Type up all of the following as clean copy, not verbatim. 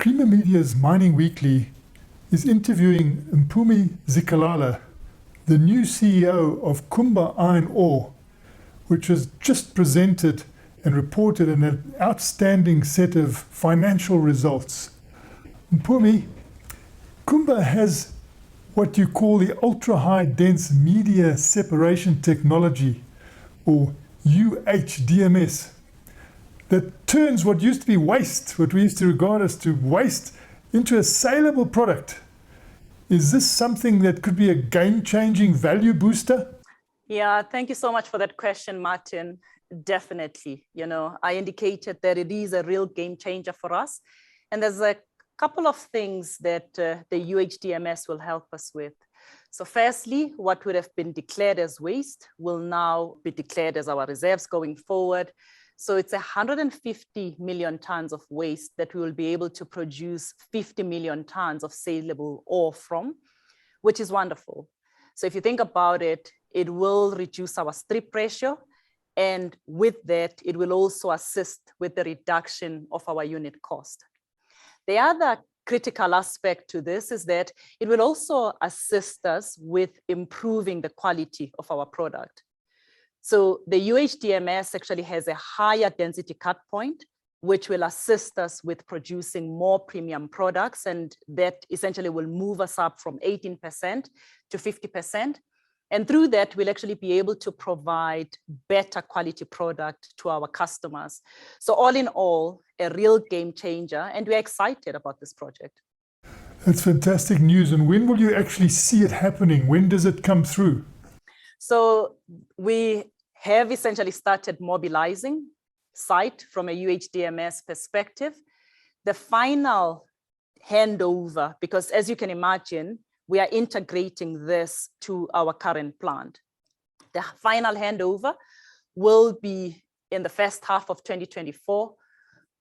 Creamer Media's Mining Weekly is interviewing Mpumi Zikalala, the new CEO of Kumba Iron Ore, which has just presented and reported an outstanding set of financial results. Mpumi, Kumba has what you call the ultra-high dense media separation technology, or UHDMS, that turns what used to be waste, what we used to regard as to waste, into a saleable product. Is this something that could be a game-changing value booster? Yeah, thank you so much for that question, Martin. Definitely. I indicated that it is a real game changer for us. And there's a couple of things that the UHDMS will help us with. So firstly, what would have been declared as waste will now be declared as our reserves going forward. So it's 150 million tons of waste that we will be able to produce 50 million tons of saleable ore from, which is wonderful. So if you think about it, it will reduce our strip ratio. And with that, it will also assist with the reduction of our unit cost. The other critical aspect to this is that it will also assist us with improving the quality of our product. So the UHDMS actually has a higher density cut point, which will assist us with producing more premium products. And that essentially will move us up from 18% to 50%. And through that, we'll actually be able to provide better quality product to our customers. So all in all, a real game changer. And we're excited about this project. That's fantastic news. And when will you actually see it happening? When does it come through? So we have essentially started mobilizing site from a UHDMS perspective. The final handover, because as you can imagine, we are integrating this to our current plant. The final handover will be in the first half of 2024.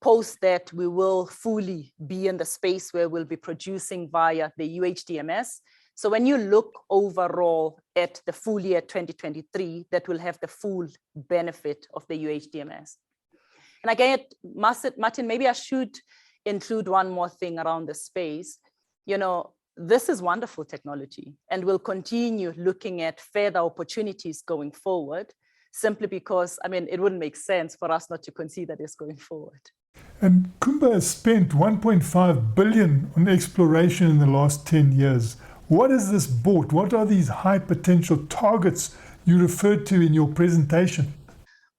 Post that, we will fully be in the space where we'll be producing via the UHDMS. So when you look overall at the full year 2023, that will have the full benefit of the UHDMS. And again, Martin, maybe I should include one more thing around the space. This is wonderful technology, and we'll continue looking at further opportunities going forward, simply because, it wouldn't make sense for us not to consider this going forward. And Kumba has spent 1.5 billion on exploration in the last 10 years. What has this brought? What are these high potential targets you referred to in your presentation?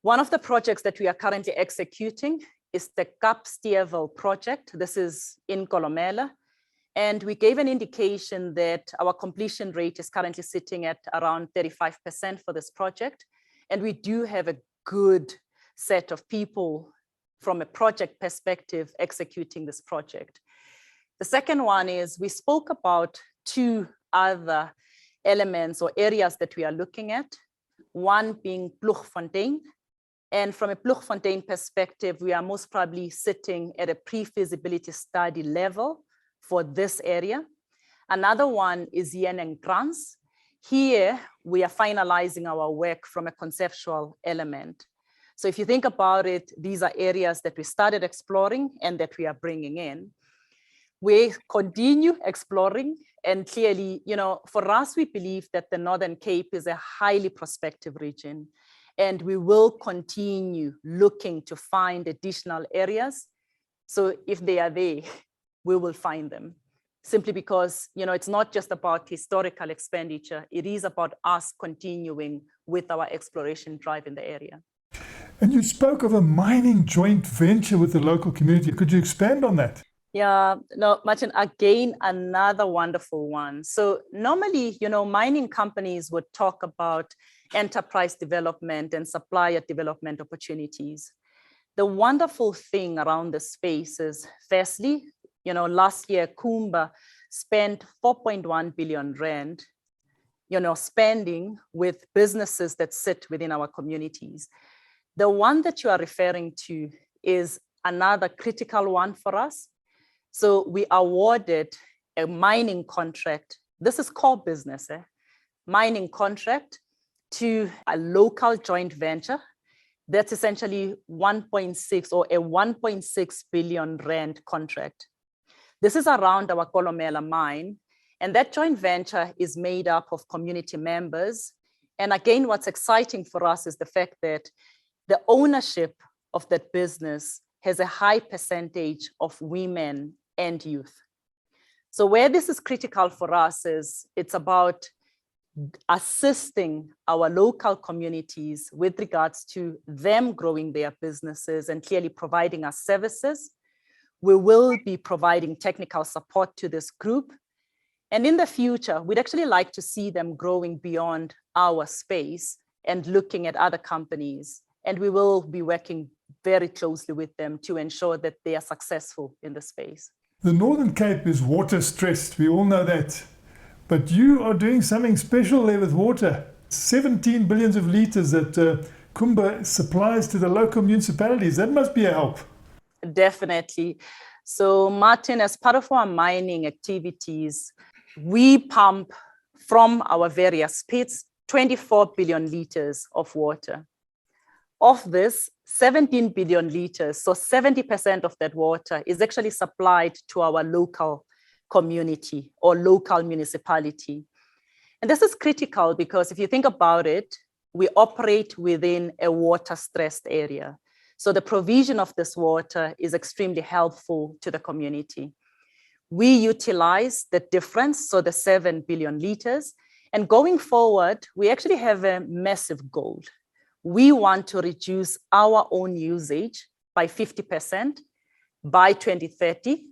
One of the projects that we are currently executing is the Kapstevel project. This is in Kolomela. And we gave an indication that our completion rate is currently sitting at around 35% for this project. And we do have a good set of people from a project perspective executing this project. The second one is we spoke about two other elements or areas that we are looking at, one being Ploegfontein. And from a Ploegfontein perspective, we are most probably sitting at a pre-feasibility study level for this area. Another one is Heuningkranz. Here, we are finalizing our work from a conceptual element. So if you think about it, these are areas that we started exploring and that we are bringing in. We continue exploring, and clearly, for us, we believe that the Northern Cape is a highly prospective region, and we will continue looking to find additional areas. So if they are there, we will find them, simply because, it's not just about historical expenditure. It is about us continuing with our exploration drive in the area. And you spoke of a mining joint venture with the local community. Could you expand on that? Yeah, no, Martin, again, another wonderful one. So normally, mining companies would talk about enterprise development and supplier development opportunities. The wonderful thing around the space is, firstly, last year, Kumba spent 4.1 billion rand, spending with businesses that sit within our communities. The one that you are referring to is another critical one for us. So we awarded a mining contract. This is core business, mining contract to a local joint venture. That's essentially 1.6 or a 1.6 billion rand contract. This is around our Kolomela mine, and that joint venture is made up of community members. And again, what's exciting for us is the fact that the ownership of that business has a high percentage of women and youth. So where this is critical for us is it's about assisting our local communities with regards to them growing their businesses and clearly providing us services. We will be providing technical support to this group. And in the future, we'd actually like to see them growing beyond our space and looking at other companies. And we will be working very closely with them to ensure that they are successful in the space. The Northern Cape is water stressed, we all know that. But you are doing something special there with water. 17 billions of litres that Kumba supplies to the local municipalities. That must be a help. Definitely. So Martin, as part of our mining activities, we pump from our various pits 24 billion litres of water. Of this, 17 billion litres, so 70% of that water is actually supplied to our local community or local municipality. And this is critical because if you think about it, we operate within a water-stressed area. So the provision of this water is extremely helpful to the community. We utilize the difference, so the 7 billion litres, and going forward, we actually have a massive goal. We want to reduce our own usage by 50% by 2030.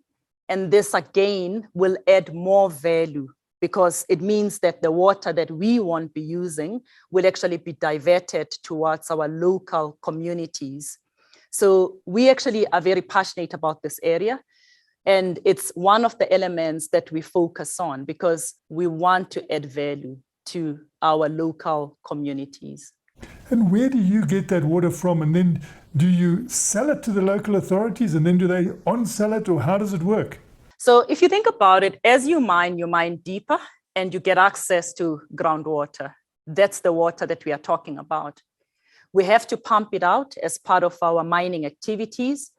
And this again will add more value because it means that the water that we won't be using will actually be diverted towards our local communities. So we actually are very passionate about this area. And it's one of the elements that we focus on because we want to add value to our local communities. And where do you get that water from? And then do you sell it to the local authorities and then do they on-sell it, or how does it work? So if you think about it, as you mine deeper and you get access to groundwater. That's the water that we are talking about. We have to pump it out as part of our mining activities.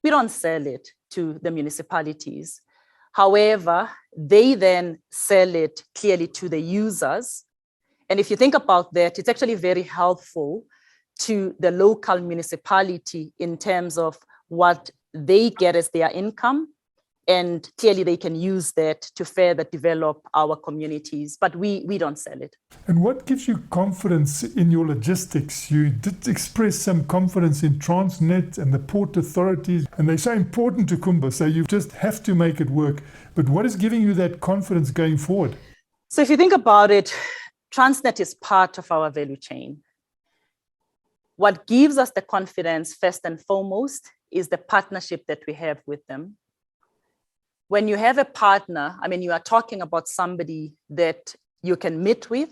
We don't sell it to the municipalities. However, they then sell it clearly to the users. And if you think about that, it's actually very helpful to the local municipality in terms of what they get as their income. And clearly they can use that to further develop our communities, but we don't sell it. And what gives you confidence in your logistics? You did express some confidence in Transnet and the port authorities, and they're so important to Kumba, so you just have to make it work. But what is giving you that confidence going forward? So if you think about it, Transnet is part of our value chain. What gives us the confidence, first and foremost, is the partnership that we have with them. When you have a partner, I mean, you are talking about somebody that you can meet with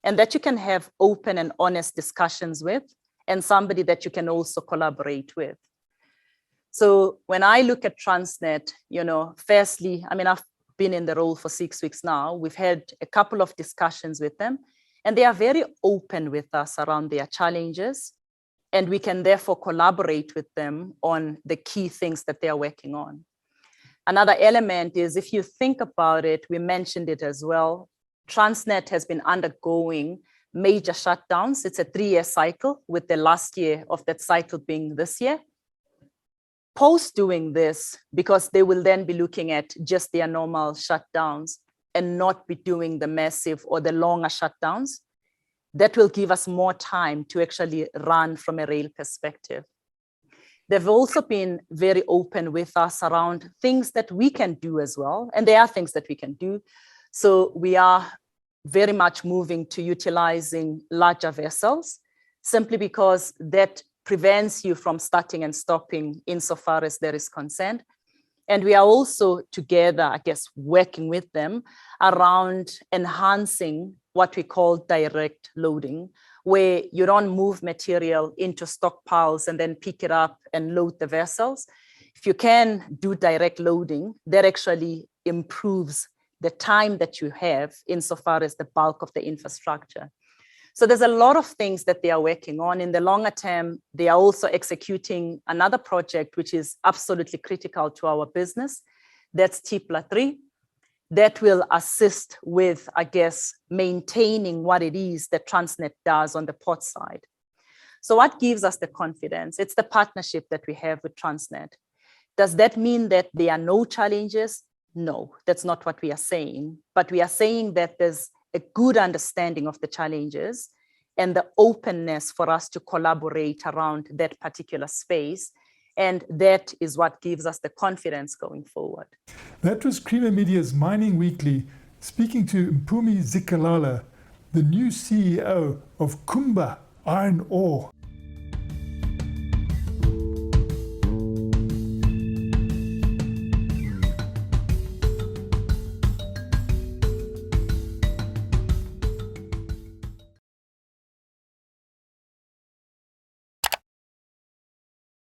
and that you can have open and honest discussions with, and somebody that you can also collaborate with. So when I look at Transnet, firstly, I mean, I've been in the role for 6 weeks now. We've had a couple of discussions with them, and they are very open with us around their challenges. And we can therefore collaborate with them on the key things that they are working on. Another element is, if you think about it, we mentioned it as well, Transnet has been undergoing major shutdowns. It's a 3-year cycle, with the last year of that cycle being this year. Post doing this, because they will then be looking at just their normal shutdowns and not be doing the massive or the longer shutdowns, that will give us more time to actually run from a rail perspective. They've also been very open with us around things that we can do as well. And there are things that we can do. So we are very much moving to utilizing larger vessels, simply because that prevents you from starting and stopping insofar as there is consent. And we are also together, I guess, working with them around enhancing what we call direct loading, where you don't move material into stockpiles and then pick it up and load the vessels. If you can do direct loading, that actually improves the time that you have insofar as the bulk of the infrastructure. So there's a lot of things that they are working on. In the longer term, they are also executing another project, which is absolutely critical to our business. That's T+3. That will assist with, I guess, maintaining what it is that Transnet does on the port side. So what gives us the confidence? It's the partnership that we have with Transnet. Does that mean that there are no challenges? No, that's not what we are saying. But we are saying that there's a good understanding of the challenges and the openness for us to collaborate around that particular space. And that is what gives us the confidence going forward. That was Creamer Media's Mining Weekly, speaking to Mpumi Zikalala, the new CEO of Kumba Iron Ore.